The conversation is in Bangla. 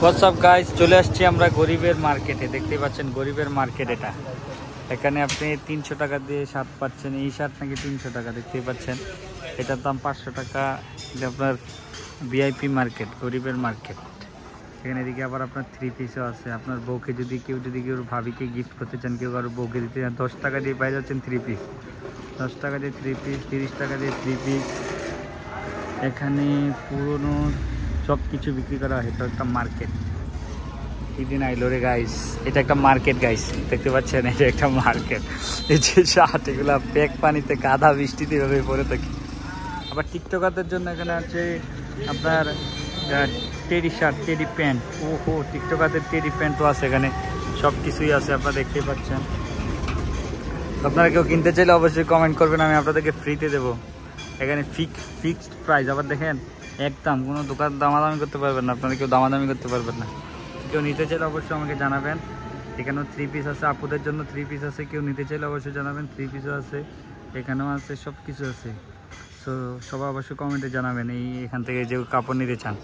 হোয়াটসঅ্যাপ গাইস, চলে আসছি আমরা গরিবের মার্কেটে। দেখতেই পাচ্ছেন গরিবের মার্কেট এটা। এখানে আপনি 300 টাকা দিয়ে শার্ট পাচ্ছেন। এই শার্ট নাকি 300 টাকা, দেখতেই পাচ্ছেন। এটার দাম 500 টাকা। এটা আপনার ভিআইপি মার্কেট, গরিবের মার্কেট। এখানে এদিকে আবার আপনার 3 পিসও আছে। আপনার বউকে যদি কেউ ভাবিকে গিফট করতে চান, কেউ কারো বউকে দিতে চান, 10 টাকা দিয়ে পাই যাচ্ছেন 3 পিস। 10 টাকা দিয়ে 3 পিস, 30 টাকা দিয়ে 3 পিস। এখানে পুরনো সব কিছু বিক্রি করা হয়। এটা একটা মার্কেট। দিন আইলো রে গাইস, এটা একটা মার্কেট গাইস, দেখতে পাচ্ছেন এটা একটা মার্কেট। এই যে শার্ট এগুলা প্যাক পানিতে কাদা বৃষ্টিতে এভাবে পরে থাকি। আবার টিকটকারদের জন্য এখানে আছে আপনার টেডি শার্ট, টেডি প্যান্ট। ওহো, টিকটকারদের টেডি প্যান্টও আছে এখানে, সব কিছুই আছে, আপনারা দেখতেই পাচ্ছেন। আপনারা কেউ কিনতে চাইলে অবশ্যই কমেন্ট করবেন, আমি আপনাদেরকে ফ্রিতে দেবো। এখানে ফিক্সড প্রাইস। আবার দেখেন একদম কোনো দোকান দামাদামি করতে পারবেন না, আপনারা কেউ দামাদামি করতে পারবেন না। কেউ নিতে চাইলে অবশ্যই আমাকে জানাবেন। এখানেও 3 পিস আছে, আপুদের জন্য 3 পিস আছে। কেউ নিতে চাইলে অবশ্যই জানাবেন। 3 পিসও আছে, এখানেও আছে, সব কিছু আছে। সো সবাই অবশ্যই কমেন্টে জানাবেন এখান থেকে যে কাপড় নিতে চান।